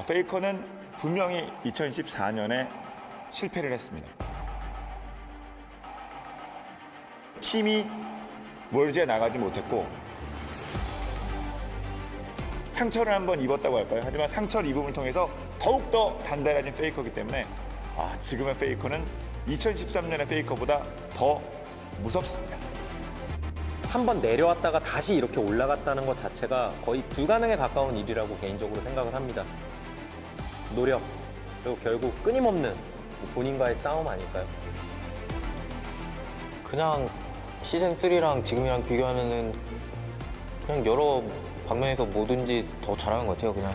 페이커는 분명히 2014년에 실패를 했습니다. 팀이 월드에 나가지 못했고 상처를 한번 입었다고 할까요? 하지만 상처를 입음을 통해서 더욱더 단단해진 페이커이기 때문에 지금의 페이커는 2013년의 페이커보다 더 무섭습니다. 한번 내려왔다가 다시 이렇게 올라갔다는 것 자체가 거의 불가능에 가까운 일이라고 개인적으로 생각을 합니다. 노력, 그리고 결국 끊임없는 본인과의 싸움 아닐까요? 그냥 시즌 3랑 지금이랑 비교하면은 그냥 여러 방면에서 뭐든지 더 잘하는 것 같아요, 그냥.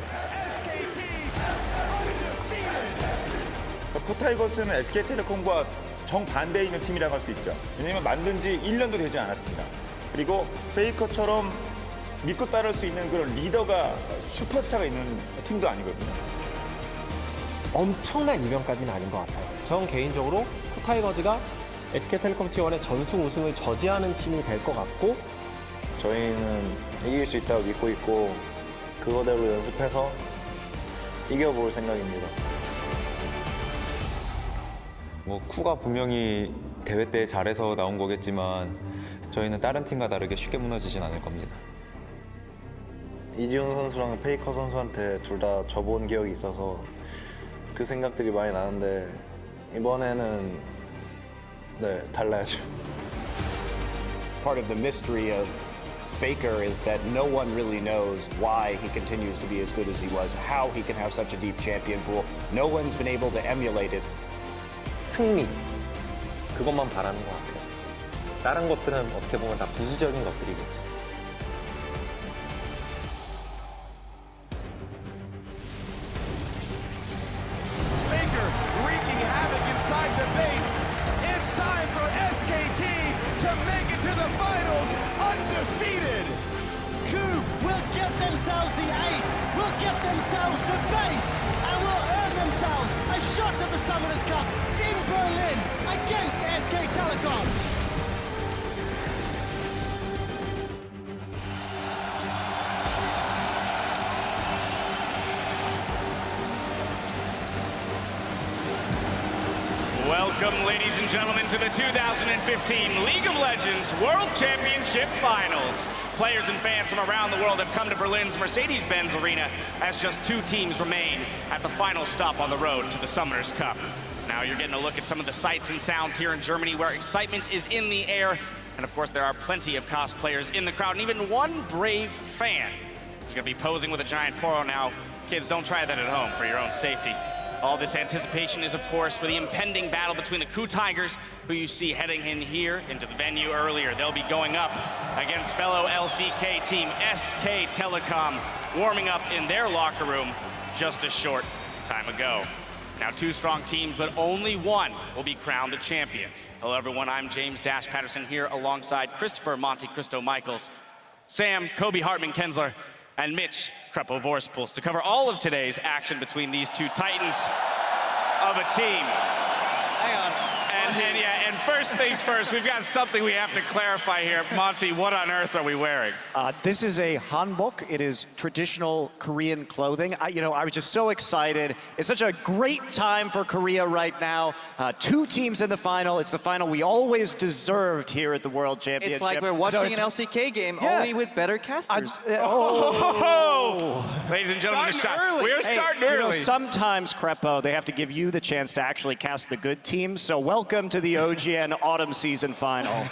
코타이거스는 SK 텔레콤과 정반대에 있는 팀이라고 할 수 있죠. 왜냐하면 만든 지 1년도 되지 않았습니다. 그리고 페이커처럼 믿고 따를 수 있는 그런 리더가 슈퍼스타가 있는 팀도 아니거든요. 엄청난 이변까지는 아닌 것 같아요. 전 개인적으로 코타이거즈가 SK텔레콤 T1의 전승 우승을 저지하는 팀이 될 것 같고 저희는 이길 수 있다고 믿고 있고 그거대로 연습해서 이겨볼 생각입니다. 쿠가 분명히 대회 때 잘해서 나온 거겠지만 저희는 다른 팀과 다르게 쉽게 무너지진 않을 겁니다. 이지훈 선수랑 페이커 선수한테 둘 다 져본 기억이 있어서 그 생각들이 많이 나는데 이번에는 달라야죠. Part of the mystery of Faker is that no one really knows why he continues to be as good as he was, how he can have such a deep champion pool. No one's been able to emulate it. 승리, 그것만 바라는 것 같아요. 다른 것들은 어떻게 보면 다 부수적인 것들이겠죠. Faker wreaking havoc inside the base. It's time for SKT to make it to the finals undefeated. KOO will get themselves the ace, will get themselves the base, and will earn themselves a shot at the Summoners Cup in Berlin against SK Telecom. Welcome, ladies and gentlemen, to the 2015 League of Legends World Championship Finals. Players and fans from around the world have come to Berlin's Mercedes-Benz Arena as just 2 teams remain at the final stop on the road to the Summoners Cup. Now you're getting a look at some of the sights and sounds here in Germany where excitement is in the air. And of course, there are plenty of cosplayers in the crowd and even one brave fan who's going to be posing with a giant poro now. Kids, don't try that at home for your own safety. All this anticipation is, of course, for the impending battle between the KOO Tigers, who you see heading in here into the venue earlier. They'll be going up against fellow LCK team SK Telecom, warming up in their locker room just a short time ago. Now 2 strong teams, but only one will be crowned the champions. Hello, everyone. I'm James Dash Patterson here alongside Christopher Monte Cristo Michaels, Sam Kobe Hartman Kensler, and Mitch Krepo Vorspals to cover all of today's action between these 2 titans of a team. Hang on. And first things first, we've got something we have to clarify here. Monty, what on earth are we wearing? This is a hanbok. It is traditional Korean clothing. I was just so excited. It's such a great time for Korea right now. 2 teams in the final. It's the final we always deserved here at the World Championship. It's like we're watching an LCK game, only with better casters. Ladies and gentlemen, the shot. We are starting early. Sometimes, Krepo, they have to give you the chance to actually cast the good teams. So welcome to the OGN Autumn Season Final.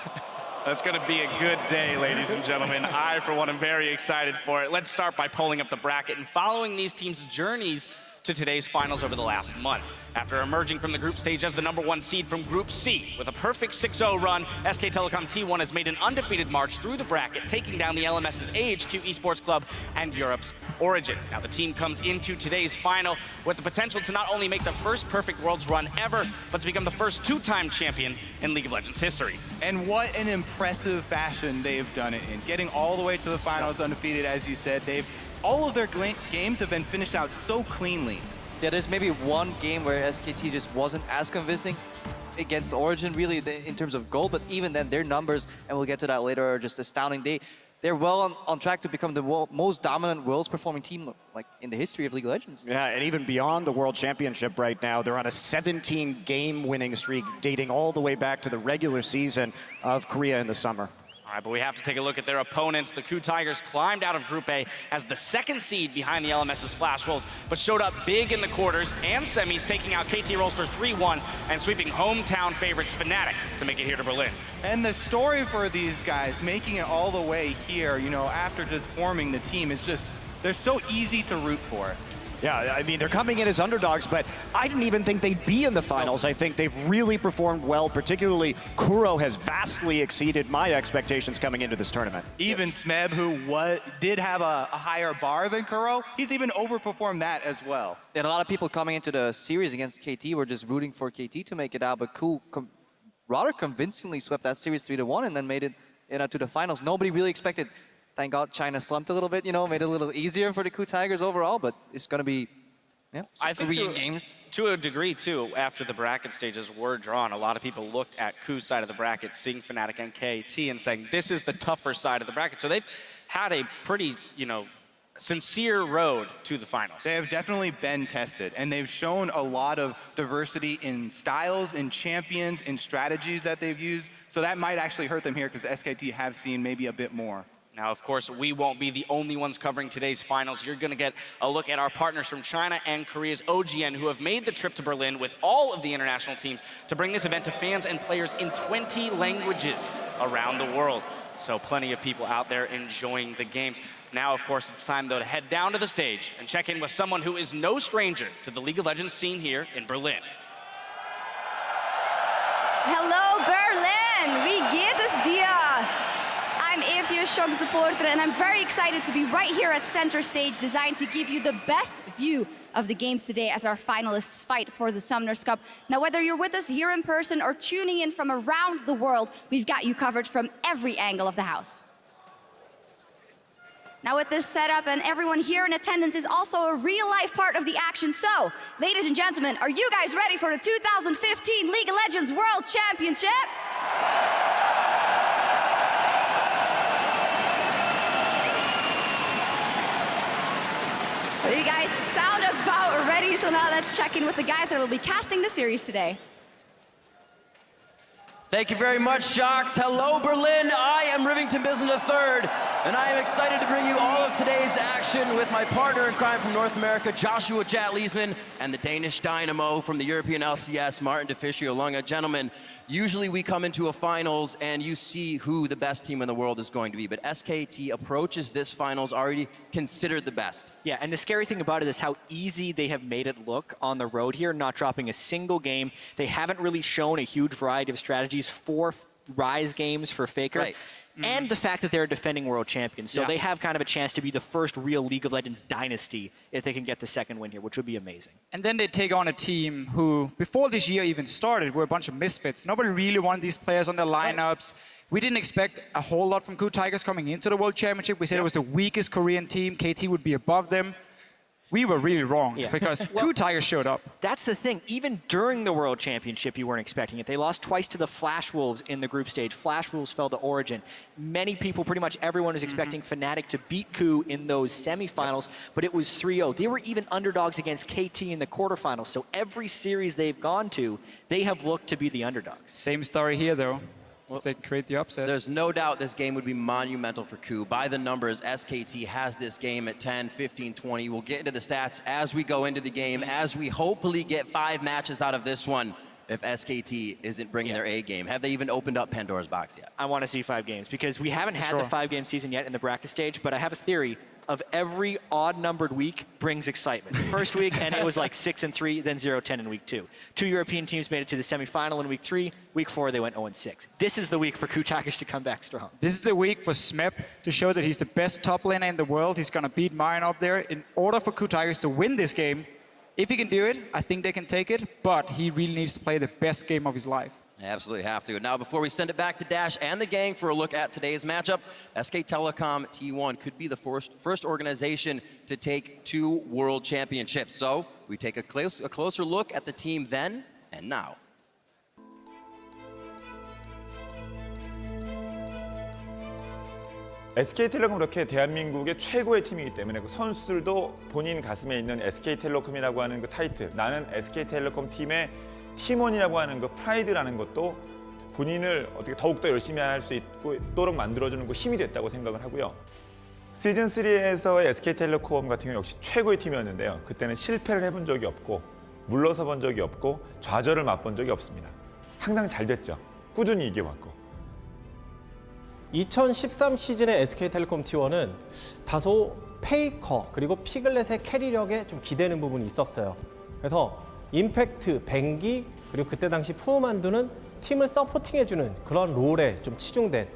That's going to be a good day, ladies and gentlemen. I, for one, am very excited for it. Let's start by pulling up the bracket and following these teams' journeys to today's finals over the last month. After emerging from the group stage as the #1 seed from Group C with a perfect 6-0 run, SK Telecom T1 has made an undefeated march through the bracket, taking down the LMS's AHQ Esports Club and Europe's Origin. Now the team comes into today's final with the potential to not only make the first perfect Worlds run ever, but to become the first 2-time champion in League of Legends history. And what an impressive fashion they've done it in. Getting all the way to the finals undefeated, as you said. All of their games have been finished out so cleanly. Yeah, there's maybe one game where SKT just wasn't as convincing against Origin, really, in terms of goal, but even then, their numbers, and we'll get to that later, are just astounding. they're well on track to become the most dominant world's performing team like in the history of League of Legends. Yeah, and even beyond the World Championship right now, they're on a 17-game winning streak dating all the way back to the regular season of Korea in the summer. All right, but we have to take a look at their opponents. The KOO Tigers climbed out of Group A as the second seed behind the LMS's Flash Wolves, but showed up big in the quarters and semis, taking out KT Rolster 3-1 and sweeping hometown favorites Fnatic to make it here to Berlin. And the story for these guys making it all the way here, you know, after just forming the team is just, they're so easy to root for. Yeah, I mean, they're coming in as underdogs, but I didn't even think they'd be in the finals. I think they've really performed well, particularly KOO has vastly exceeded my expectations coming into this tournament. Even Smeb, who did have a higher bar than KOO, he's even overperformed that as well. And a lot of people coming into the series against KT were just rooting for KT to make it out, but KOO rather convincingly swept that series 3-1 and then made it to the finals. Nobody really expected. Thank God China slumped a little bit, you know, made it a little easier for the KOO Tigers overall, but it's going to be, yeah, I think Korean games. To a degree, too, after the bracket stages were drawn, a lot of people looked at KOO's side of the bracket, seeing Fnatic and KT, and saying, this is the tougher side of the bracket. So they've had a pretty, you know, sincere road to the finals. They have definitely been tested, and they've shown a lot of diversity in styles, in champions, in strategies that they've used. So that might actually hurt them here because SKT have seen maybe a bit more. Now, of course, we won't be the only ones covering today's finals. You're going to get a look at our partners from China and Korea's OGN, who have made the trip to Berlin with all of the international teams to bring this event to fans and players in 20 languages around the world. So plenty of people out there enjoying the games. Now, of course, it's time, though, to head down to the stage and check in with someone who is no stranger to the League of Legends scene here in Berlin. Hello, Berlin! Wie geht es dir? I'm Evie, Shock supporter, and I'm very excited to be right here at center stage, designed to give you the best view of the games today as our finalists fight for the Summoners Cup. Now, whether you're with us here in person or tuning in from around the world, we've got you covered from every angle of the house. Now, with this setup and everyone here in attendance is also a real-life part of the action. So, ladies and gentlemen, are you guys ready for the 2015 League of Legends World Championship? Well, you guys sound about ready, so now let's check in with the guys that will be casting the series today. Thank you very much, Shocks. Hello, Berlin. I am Rivington Bisland III, and I am excited to bring you all of today's action with my partner in crime from North America, Joshua Jat Leesman, and the Danish Dynamo from the European LCS, Martin DeFiscio Lunga. Gentlemen, usually we come into a finals and you see who the best team in the world is going to be, but SKT approaches this finals already considered the best. Yeah, and the scary thing about it is how easy they have made it look on the road here, not dropping a single game. They haven't really shown a huge variety of strategies. 4 Rise games for Faker. Right. And the fact that they're defending world champions. So they have kind of a chance to be the first real League of Legends dynasty if they can get the second win here, which would be amazing. And then they take on a team who, before this year even started, were a bunch of misfits. Nobody really wanted these players on their lineups. We didn't expect a whole lot from KOO Tigers coming into the World Championship. We said it was the weakest Korean team. KT would be above them. We were really wrong because KOO Tigers showed up. That's the thing. Even during the World Championship, you weren't expecting it. They lost twice to the Flash Wolves in the group stage. Flash Wolves fell to Origin. Many people, pretty much everyone, was expecting Fnatic to beat KOO in those semifinals, but it was 3-0. They were even underdogs against KT in the quarterfinals. So every series they've gone to, they have looked to be the underdogs. Same story here, though. They create the upset. There's no doubt this game would be monumental for KOO. By the numbers, SKT has this game at 10, 15, 20. We'll get into the stats as we go into the game, as we hopefully get 5 matches out of this one if SKT isn't bringing their A game. Have they even opened up Pandora's box yet? I want to see 5 games because we haven't had the 5-game season yet in the bracket stage, but I have a theory of every odd-numbered week brings excitement. First week, and it was like 6-3, then 0-10 in week 2. 2 European teams made it to the semifinal in week 3. Week 4, they went 0-6. This is the week for KOO Tigers to come back strong. This is the week for Smeb to show that he's the best top laner in the world. He's going to beat Marin up there. In order for KOO Tigers to win this game, if he can do it, I think they can take it, but he really needs to play the best game of his life. Absolutely have to. Now, before we send it back to Dash and the gang for a look at today's matchup, SK Telecom T1 could be the first organization to take 2 world championships. So we take a closer look at the team then and now. SK텔레콤 그렇게 대한민국의 최고의 팀이기 때문에 그 선수들도 본인 가슴에 있는 SK텔레콤이라고 하는 그 타이틀, 나는 SK텔레콤 팀의 팀원이라고 하는 그 프라이드라는 것도 본인을 어떻게 더욱더 열심히 할 수 있도록 만들어주는 그 힘이 됐다고 생각을 하고요. 시즌 3에서의 SK텔레콤 같은 경우 역시 최고의 팀이었는데요. 그때는 실패를 해본 적이 없고 물러서 본 적이 없고 좌절을 맛본 적이 없습니다. 항상 잘 됐죠. 꾸준히 이겨왔고. 2013 시즌의 SK텔레콤 T1은 다소 페이커 그리고 피글렛의 캐리력에 좀 기대는 부분이 있었어요. 그래서 임팩트, 뱅기 그리고 그때 당시 푸우만두는 팀을 서포팅해주는 그런 롤에 좀 치중된.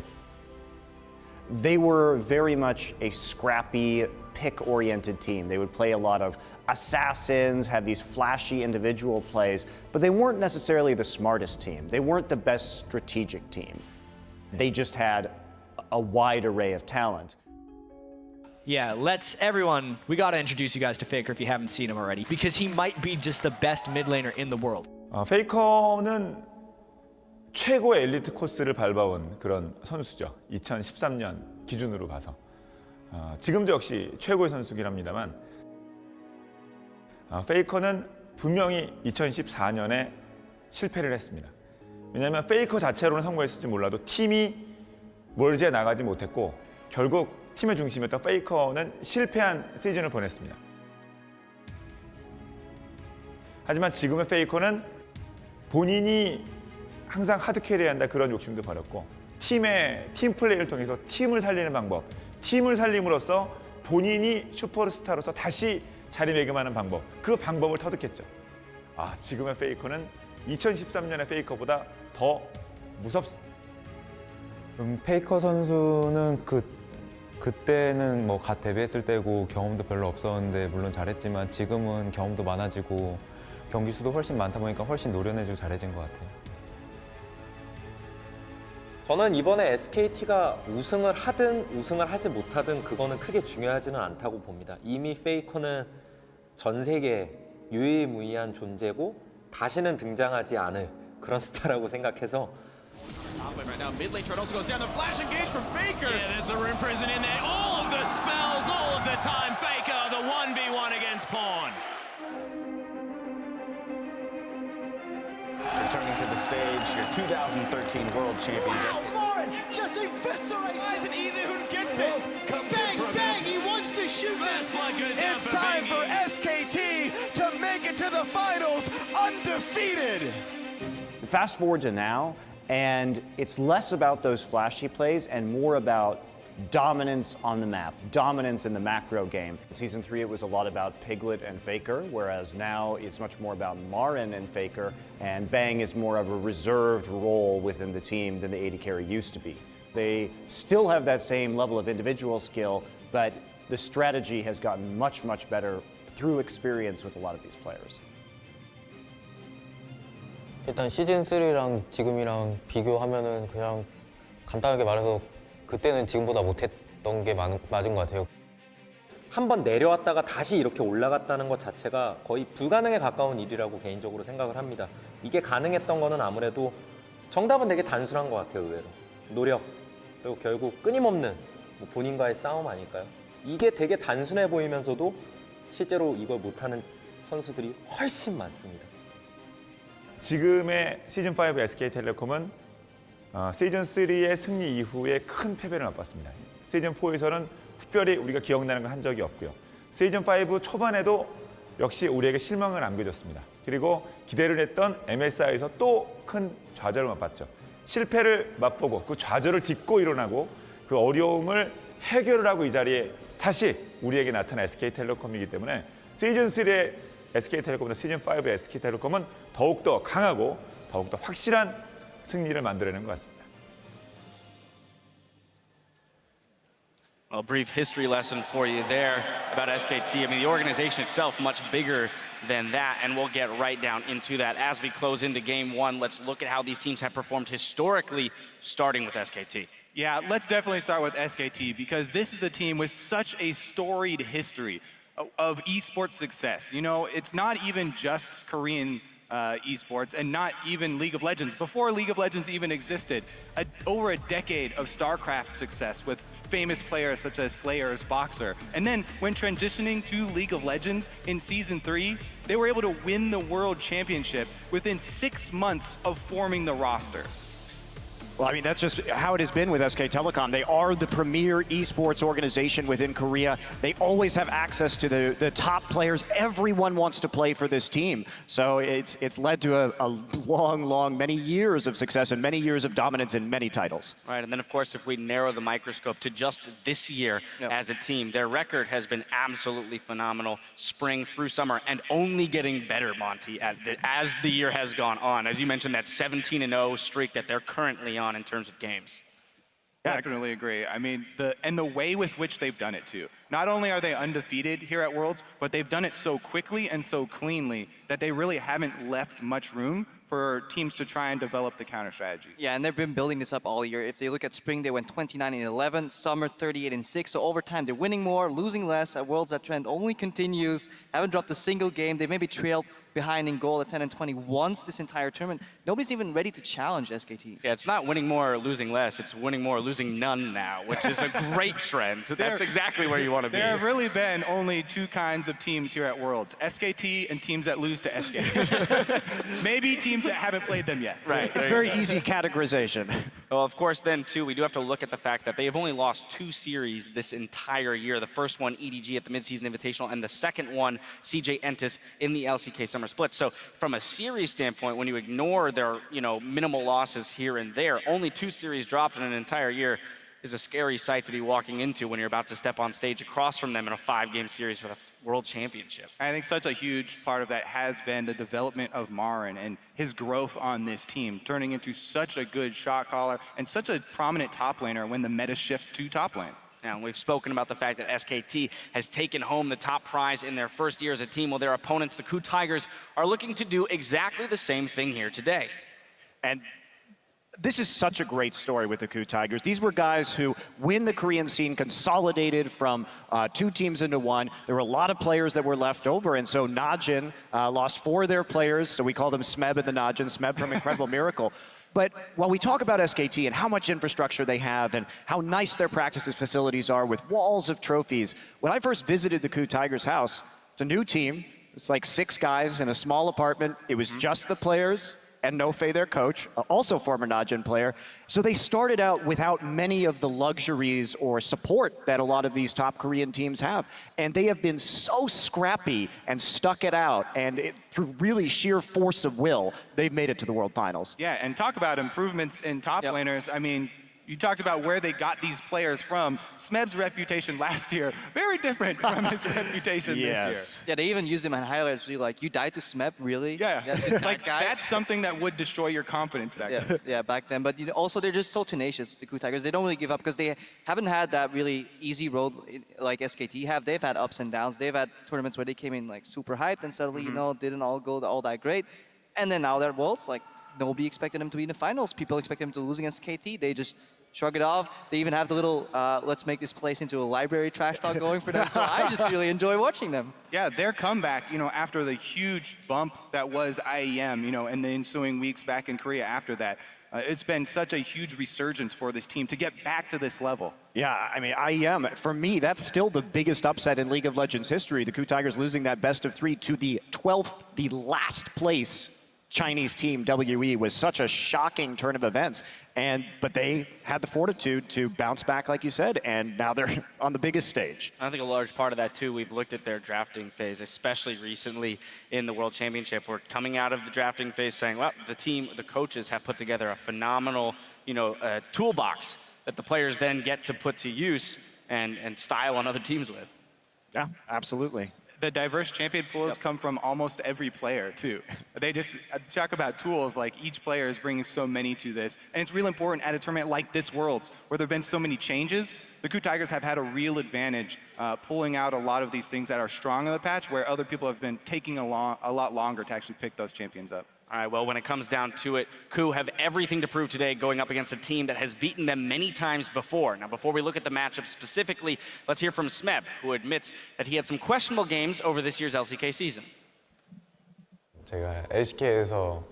They were very much a scrappy, pick-oriented team. They would play a lot of assassins, have these flashy individual plays, but they weren't necessarily the smartest team. They weren't the best strategic team. They just had a wide array of talent. Yeah, we gotta introduce you guys to Faker if you haven't seen him already, because he might be just the best mid laner in the world. 페이커는 최고의 엘리트 코스를 밟아온 그런 선수죠. 2013년 기준으로 봐서. 지금도 역시 최고의 선수긴 합니다만 페이커는 분명히 2014년에 실패를 했습니다. 왜냐하면 페이커 자체로는 성공했을지 몰라도 팀이 멀지 나가지 못했고 결국 팀의 중심이었던 페이커는 실패한 시즌을 보냈습니다. 하지만 지금의 페이커는 본인이 항상 하드캐리해야 한다 그런 욕심도 버렸고 팀 플레이를 통해서 팀을 살리는 방법, 팀을 살림으로써 본인이 슈퍼스타로서 다시 자리매김하는 방법, 그 방법을 터득했죠. 지금의 페이커는 2013년의 페이커보다 더 무섭습니다. 페이커 선수는 그때는 뭐 갓 데뷔했을 때고 경험도 별로 없었는데 물론 잘했지만 지금은 경험도 많아지고 경기 수도 훨씬 많다 보니까 훨씬 노련해지고 잘해진 것 같아요. 저는 이번에 SKT가 우승을 하든 우승을 하지 못하든 그거는 크게 중요하지는 않다고 봅니다. 이미 페이커는 전 세계에 유일무이한 존재고 다시는 등장하지 않을 그런 스타라고 생각해서 Right now, mid lane turret also goes down. The flash engage from Faker. Yeah, there's the Rune Prison in there. All of the spells, all of the time. Faker, the 1v1 against Pawn. Returning to the stage, your 2013 world champions. Lauren just eviscerates. Why is it easy? Who gets it? Bang, bang, he wants to shoot First blood goes down It's for time for Bangy. SKT to make it to the finals undefeated. Fast forward to now, and it's less about those flashy plays and more about dominance on the map, dominance in the macro game. Season 3, it was a lot about Piglet and Faker, whereas now it's much more about Marin and Faker, and Bang is more of a reserved role within the team than the AD carry used to be. They still have that same level of individual skill, but the strategy has gotten much, much better through experience with a lot of these players. 일단 시즌 3랑 지금이랑 비교하면은 그냥 간단하게 말해서 그때는 지금보다 못했던 게 맞은 것 같아요. 한번 내려왔다가 다시 이렇게 올라갔다는 것 자체가 거의 불가능에 가까운 일이라고 개인적으로 생각을 합니다. 이게 가능했던 거는 아무래도 정답은 되게 단순한 것 같아요, 의외로. 노력, 그리고 결국 끊임없는 본인과의 싸움 아닐까요? 이게 되게 단순해 보이면서도 실제로 이걸 못하는 선수들이 훨씬 많습니다. 지금의 시즌5 SK텔레콤은 시즌3의 승리 이후에 큰 패배를 맛봤습니다. 시즌4에서는 특별히 우리가 기억나는 건 한 적이 없고요. 시즌5 초반에도 역시 우리에게 실망을 안겨줬습니다. 그리고 기대를 했던 MSI에서 또 큰 좌절을 맛봤죠. 실패를 맛보고 그 좌절을 딛고 일어나고 그 어려움을 해결을 하고 이 자리에 다시 우리에게 나타난 SK텔레콤이기 때문에 시즌3의 SK텔레콤보다 시즌5의 SK텔레콤은 더욱더 강하고 더욱더 확실한 승리를 만들어내는 것 같습니다. A brief history lesson for you there about SKT. I mean, the organization itself much bigger than that, and we'll get right down into that. As we close into game one, let's look at how these teams have performed historically, starting with SKT. Yeah, let's definitely start with SKT because this is a team with such a storied history of esports success. You know, it's not even just Korean esports, and not even League of Legends. Before League of Legends even existed, over a decade of StarCraft success with famous players such as Slayer's Boxer. And then when transitioning to League of Legends in Season 3, they were able to win the World Championship within 6 months of forming the roster. Well, I mean, that's just how it has been with SK Telecom. They are the premier esports organization within Korea. They always have access to the top players. Everyone wants to play for this team. So it's led to a long, many years of success and many years of dominance in many titles. Right, and then of course, if we narrow the microscope to just this year as a team, their record has been absolutely phenomenal, spring through summer, and only getting better, Monty, as the year has gone on. As you mentioned, that 17-0 streak that they're currently on in terms of games. Definitely agree. I mean, the way with which they've done it too. Not only are they undefeated here at Worlds, but they've done it so quickly and so cleanly that they really haven't left much room for teams to try and develop the counter strategies. Yeah, and they've been building this up all year. If they look at spring, they went 29-11, summer 38-6. So over time, they're winning more, losing less. At Worlds, that trend only continues. Haven't dropped a single game. They maybe trailed behind in goal at 10-20 once this entire tournament. Nobody's even ready to challenge SKT. Yeah, it's not winning more or losing less. It's winning more or losing none now, which is a great trend. That's exactly where you want to be. There have really been only two kinds of teams here at Worlds, SKT and teams that lose to SKT. Maybe teams that haven't played them yet. Right. It's very easy categorization. Well, of course, then, too, we do have to look at the fact that they have only lost 2 series this entire year. The first one, EDG at the Midseason Invitational, and the second one, CJ Entis in the LCK Summer Split. So from a series standpoint, when you ignore their, minimal losses here and there, only 2 series dropped in an entire year is a scary sight to be walking into when you're about to step on stage across from them in a 5-game series for the World Championship. I think such a huge part of that has been the development of Marin and his growth on this team, turning into such a good shot caller and such a prominent top laner when the meta shifts to top lane. Now, we've spoken about the fact that SKT has taken home the top prize in their first year as a team, while their opponents, the KOO Tigers, are looking to do exactly the same thing here today. And this is such a great story with the KOO Tigers. These were guys who, when the Korean scene consolidated from 2 teams into 1, there were a lot of players that were left over, and so Najin lost 4 of their players, so we call them Smeb and the Najin, Smeb from Incredible Miracle. But while we talk about SKT and how much infrastructure they have and how nice their practices facilities are with walls of trophies, when I first visited the KOO Tigers house, it's a new team. It's like 6 guys in a small apartment. It was just the players and No-Fei, their coach, also former Najin player. So they started out without many of the luxuries or support that a lot of these top Korean teams have. And they have been so scrappy and stuck it out. And through really sheer force of will, they've made it to the World Finals. Yeah, and talk about improvements in top laners. I mean, you talked about where they got these players from. Smeb's reputation last year, very different from his reputation this year. Yeah, they even used him in highlights. Really, like, you died to Smeb, really? Yeah, like that's something that would destroy your confidence back then. Yeah, back then. But also, they're just so tenacious, the KOO Tigers. They don't really give up because they haven't had that really easy road like SKT have. They've had ups and downs. They've had tournaments where they came in like super hyped and suddenly, didn't all go all that great. And then now they're at Worlds, like, nobody expected them to be in the finals. People expect them to lose against KT. They just shrug it off. They even have the little, let's make this place into a library trash talk going for them. So I just really enjoy watching them. Yeah, their comeback, after the huge bump that was IEM, and the ensuing weeks back in Korea after that, it's been such a huge resurgence for this team to get back to this level. Yeah, I mean, IEM, for me, that's still the biggest upset in League of Legends history. The KOO Tigers losing that best of 3 to the 12th, the last place Chinese team, WE, was such a shocking turn of events. But they had the fortitude to bounce back, like you said, and now they're on the biggest stage. I think a large part of that, too, we've looked at their drafting phase, especially recently in the World Championship. We're coming out of the drafting phase saying, well, the coaches have put together a phenomenal, toolbox that the players then get to put to use and style on other teams with. Yeah, absolutely. The diverse champion pools come from almost every player, too. They just talk about tools, like each player is bringing so many to this. And it's real important at a tournament like this Worlds, where there have been so many changes. The KOO Tigers have had a real advantage pulling out a lot of these things that are strong in the patch, where other people have been taking a lot longer to actually pick those champions up. All right, well, when it comes down to it, KOO have everything to prove today going up against a team that has beaten them many times before. Now, before we look at the matchup specifically, let's hear from Smeb, who admits that he had some questionable games over this year's LCK season. 제가 SK에서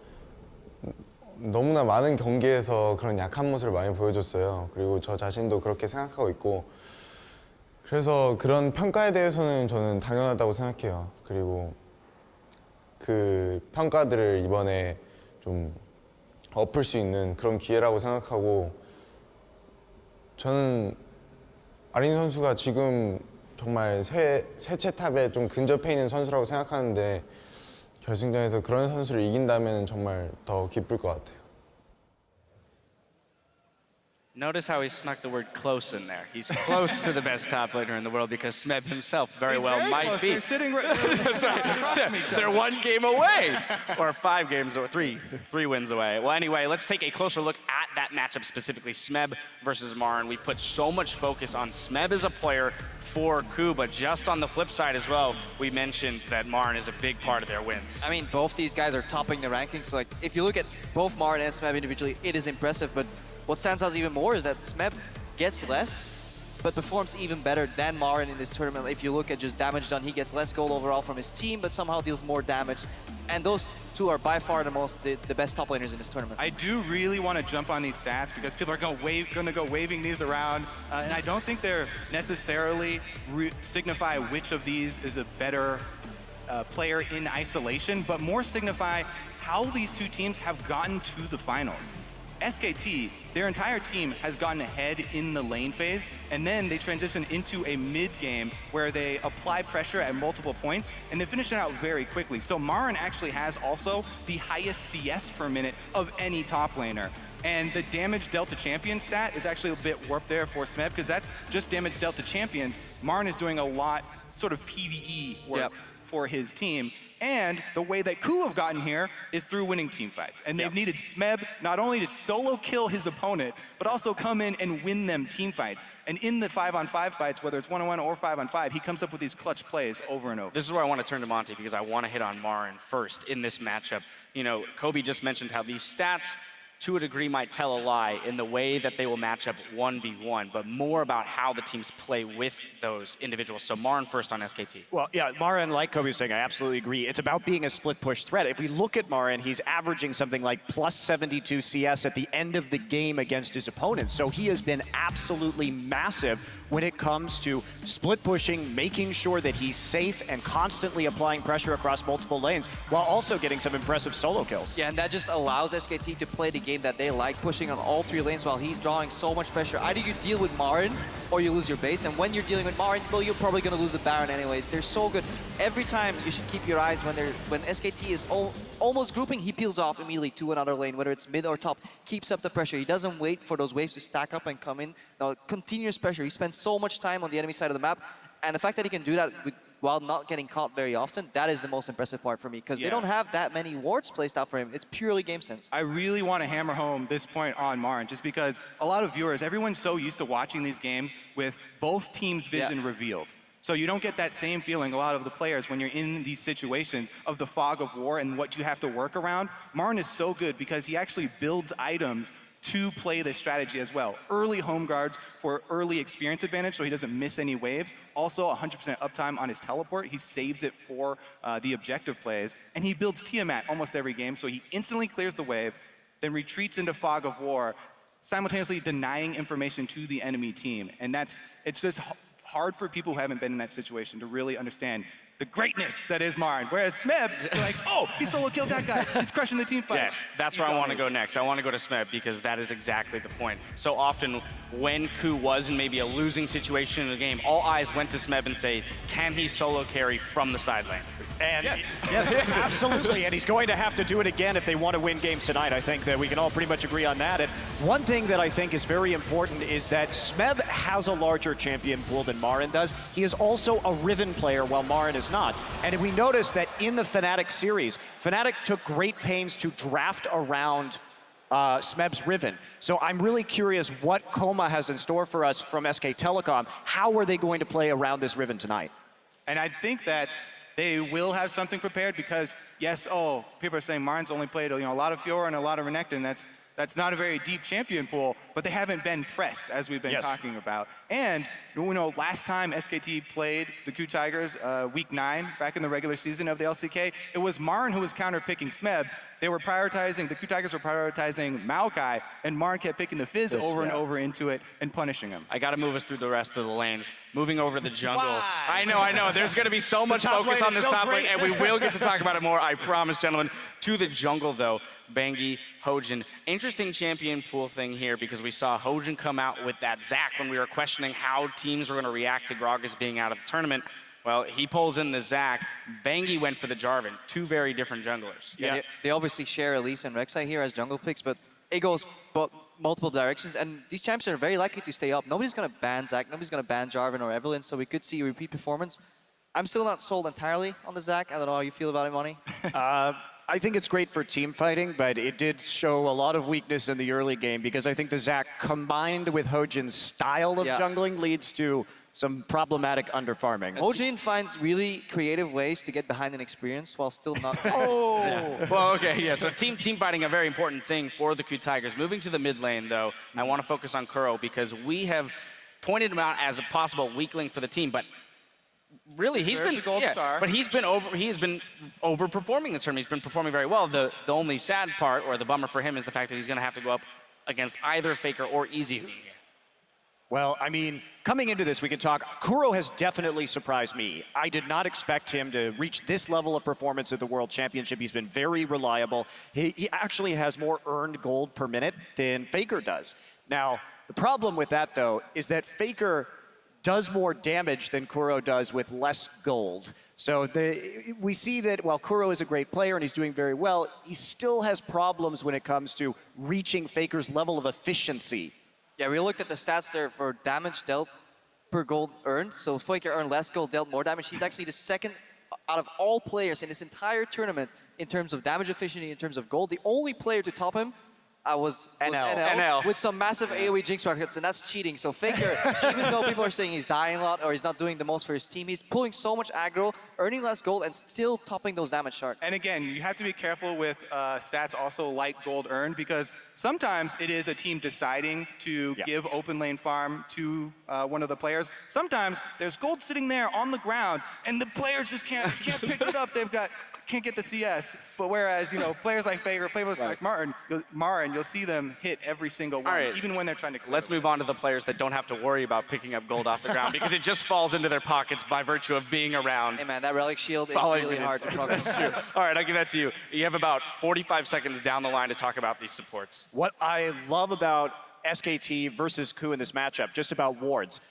너무나 많은 경기에서 그런 약한 모습을 많이 보여줬어요. 그리고 저 자신도 그렇게 생각하고 있고 그래서 그런 평가에 대해서는 저는 당연하다고 생각해요. 그리고 그 평가들을 이번에 좀 엎을 수 있는 그런 기회라고 생각하고 저는 아린 선수가 지금 정말 새 채탑에 좀 근접해 있는 선수라고 생각하는데 결승전에서 그런 선수를 이긴다면 정말 더 기쁠 것 같아요. Notice how he snuck the word close in there. He's close to the best top laner in the world because Smeb himself very well might close. be. They're sitting right That's right. across from each other. They're one game away, or 5 games, or three wins away. Well, anyway, let's take a closer look at that matchup specifically, Smeb versus Marin. We've put so much focus on Smeb as a player for KOO, but just on the flip side as well, we mentioned that Marin is a big part of their wins. I mean, both these guys are topping the rankings. So, like, if you look at both Marin and Smeb individually, it is impressive. But what stands out even more is that Smeb gets less, but performs even better than Marin in this tournament. If you look at just damage done, he gets less gold overall from his team, but somehow deals more damage. And those two are by far the best top laners in this tournament. I do really want to jump on these stats because people are going to go waving these around, and I don't think they're necessarily signify which of these is a better player in isolation, but more signify how these two teams have gotten to the finals. SKT, their entire team has gotten ahead in the lane phase, and then they transition into a mid game where they apply pressure at multiple points, and they finish it out very quickly. So Marin actually has also the highest CS per minute of any top laner. And the damage dealt to champion stat is actually a bit warped there for Smeb, because that's just damage dealt to champions. Marin is doing a lot sort of PvE work for his team. And the way that KOO have gotten here is through winning team fights. And they've needed Smeb not only to solo kill his opponent, but also come in and win them team fights. And in the 5-on-5 fights, whether it's 1-on-1 or 5-on-5, he comes up with these clutch plays over and over. This is where I want to turn to Monty because I want to hit on Marin first in this matchup. You know, Kobe just mentioned how these stats to a degree might tell a lie in the way that they will match up 1v1, but more about how the teams play with those individuals. So Marin first on SKT. Well, yeah, Marin, like Kobe was saying, I absolutely agree. It's about being a split push threat. If we look at Marin, he's averaging something like plus 72 CS at the end of the game against his opponents. So he has been absolutely massive when it comes to split pushing, making sure that he's safe and constantly applying pressure across multiple lanes while also getting some impressive solo kills. Yeah, and that just allows SKT to play the game that they like, pushing on all 3 lanes while he's drawing so much pressure. Either you deal with Marin or you lose your base, and when you're dealing with Marin, well, you're probably going to lose the Baron anyways. They're so good. Every time you should keep your eyes when SKT is almost grouping, he peels off immediately to another lane, whether it's mid or top, keeps up the pressure. He doesn't wait for those waves to stack up and come in. No, continuous pressure. He spends so much time on the enemy side of the map, and the fact that he can do that while not getting caught very often, that is the most impressive part for me, because they don't have that many wards placed out for him. It's purely game sense. I really want to hammer home this point on Marin, just because a lot of viewers, everyone's so used to watching these games with both teams' vision revealed. So you don't get that same feeling, a lot of the players, when you're in these situations of the fog of war and what you have to work around. Marin is so good because he actually builds items to play this strategy as well. Early home guards for early experience advantage so he doesn't miss any waves. Also 100% uptime on his teleport. He saves it for the objective plays. And he builds Tiamat almost every game, so he instantly clears the wave, then retreats into fog of war, simultaneously denying information to the enemy team. And it's just hard for people who haven't been in that situation to really understand the greatness that is Marin. Whereas Smeb, you're like, oh, he solo killed that guy. He's crushing the team fight. Yes, that's where I want to go next. I want to go to Smeb because that is exactly the point. So often when KOO was in maybe a losing situation in the game, all eyes went to Smeb and say, can he solo carry from the side lane? And yes, absolutely. And he's going to have to do it again if they want to win games tonight. I think that we can all pretty much agree on that. And one thing that I think is very important is that Smeb has a larger champion pool than Marin does. He is also a Riven player while Marin is not. And we noticed that in the Fnatic series, Fnatic took great pains to draft around Smeb's Riven. So I'm really curious what Koma has in store for us from SK Telecom. How are they going to play around this Riven tonight? And I think that they will have something prepared because, yes, people are saying Marin's only played a lot of Fiora and a lot of Renekton. That's that's not a very deep champion pool, but they haven't been pressed, as we've been talking about. And last time SKT played the KOO Tigers, week 9, back in the regular season of the LCK, it was Marn who was counter-picking Smeb. They were prioritizing, the KOO Tigers were prioritizing Maokai, and Marn kept picking the Fizz over and over into it and punishing him. I got to move us through the rest of the lanes. Moving over to the jungle. I know. There's going to be so much focus on this top lane, and we will get to talk about it more, I promise, gentlemen. To the jungle, though, Bengi, Hojin. Interesting champion pool thing here, because we saw Hojin come out with that Zac when we were questioning how teams were going to react to Gragas being out of the tournament. Well, he pulls in the Zac. Bengi went for the Jarvan. Two very different junglers. Yeah, they obviously share Elise and Rek'Sai here as jungle picks, but it goes multiple directions, and these champs are very likely to stay up. Nobody's going to ban Zac, nobody's going to ban Jarvan or Evelynn, so we could see a repeat performance. I'm still not sold entirely on the Zac. I don't know how you feel about it, Monty. I think it's great for team fighting, but it did show a lot of weakness in the early game, because I think the Zac combined with Hojin's style of jungling leads to some problematic underfarming. Hojin finds really creative ways to get behind an experience while still not... Well, okay, so team fighting, a very important thing for the KOO Tigers. Moving to the mid lane, though, I want to focus on KOO, because we have pointed him out as a possible weak link for the team, but really, he's been but he's been overperforming this tournament. He's been performing very well. The only sad part, or the bummer for him, is the fact that he's going to have to go up against either Faker or Easy. Well, I mean, coming into this, we can talk. KOO has definitely surprised me. I did not expect him to reach this level of performance at the World Championship. He's been very reliable. He actually has more earned gold per minute than Faker does. Now, the problem with that, though, is that Faker does more damage than KOO does with less gold. So we see that while KOO is a great player and he's doing very well, he still has problems when it comes to reaching Faker's level of efficiency. Yeah, we looked at the stats there for damage dealt per gold earned. So Faker earned less gold, dealt more damage. He's actually the second out of all players in this entire tournament in terms of damage efficiency, in terms of gold. The only player to top him was NL with some massive AoE Jinx rockets, and that's cheating. So Faker, even though people are saying he's dying a lot or he's not doing the most for his team, he's pulling so much aggro, earning less gold, and still topping those damage charts. And again, you have to be careful with stats also like gold earned, because sometimes it is a team deciding to give open lane farm to one of the players. Sometimes there's gold sitting there on the ground, and the players just can't pick it up. Can't get the CS, but whereas, players like Faker, players like Marin, you'll see them hit every single one, even when they're trying to clear. Let's move on to the players that don't have to worry about picking up gold off the ground, because it just falls into their pockets by virtue of being around. Hey man, that relic shield is really hard to progress. That's true. All right, I'll give that to you. You have about 45 seconds down the line to talk about these supports. What I love about SKT versus KOO in this matchup, just about wards.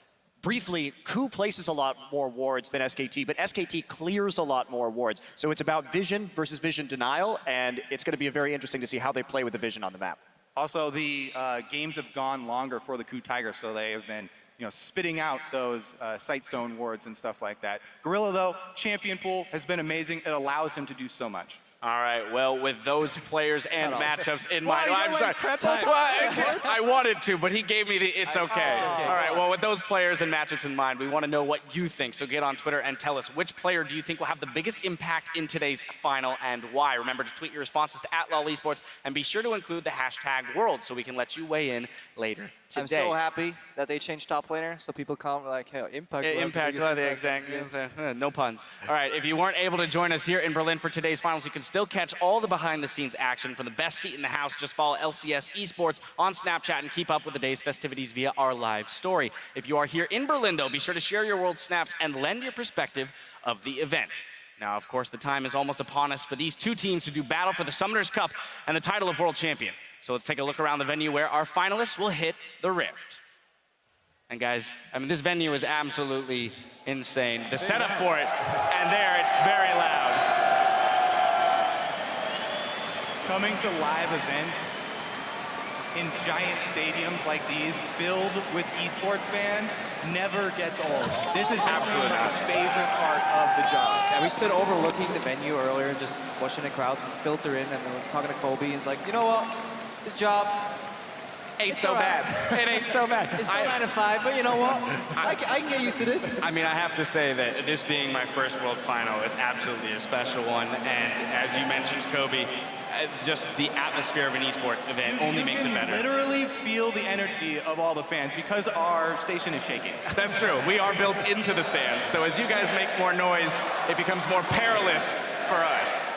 Briefly, KOO places a lot more wards than SKT, but SKT clears a lot more wards. So it's about vision versus vision denial, and it's going to be very interesting to see how they play with the vision on the map. Also, the games have gone longer for the KOO Tigers, so they have been spitting out those Sightstone wards and stuff like that. Gorilla, though, champion pool has been amazing. It allows him to do so much. All right, well, with those players and matchups in mind, I'm sorry. I wanted to, but he gave me the it's okay. All right, well, with those players and matchups in mind, we want to know what you think. So get on Twitter and tell us, which player do you think will have the biggest impact in today's final and why? Remember to tweet your responses to @LOLesports and be sure to include the hashtag world so we can let you weigh in later today. I'm so happy that they changed top laner so people come like, hey, impact. Impact, exactly. No puns. All right, if you weren't able to join us here in Berlin for today's finals, you can still catch all the behind-the-scenes action from the best seat in the house. Just follow LCS Esports on Snapchat and keep up with the day's festivities via our live story. If you are here in Berlin, though, be sure to share your world snaps and lend your perspective of the event. Now, of course, the time is almost upon us for these two teams to do battle for the Summoners Cup and the title of World Champion. So let's take a look around the venue where our finalists will hit the Rift. And guys, I mean, this venue is absolutely insane. The setup for it, and there, it's very loud. Coming to live events in giant stadiums like these, filled with esports fans, never gets old. This is absolutely my favorite part of the job. Yeah, we stood overlooking the venue earlier, just watching the crowd filter in, and I was talking to Kobe, and he's like, you know what, this job ain't so bad. It ain't so bad. It's not 9 to 5, but you know what? I can get used to this. I mean, I have to say that this being my first World Final, it's absolutely a special one. And as you mentioned, Kobe, just the atmosphere of an esport event only makes it better. You can literally feel the energy of all the fans because our station is shaking. That's true. We are built into the stands. So as you guys make more noise, it becomes more perilous for us.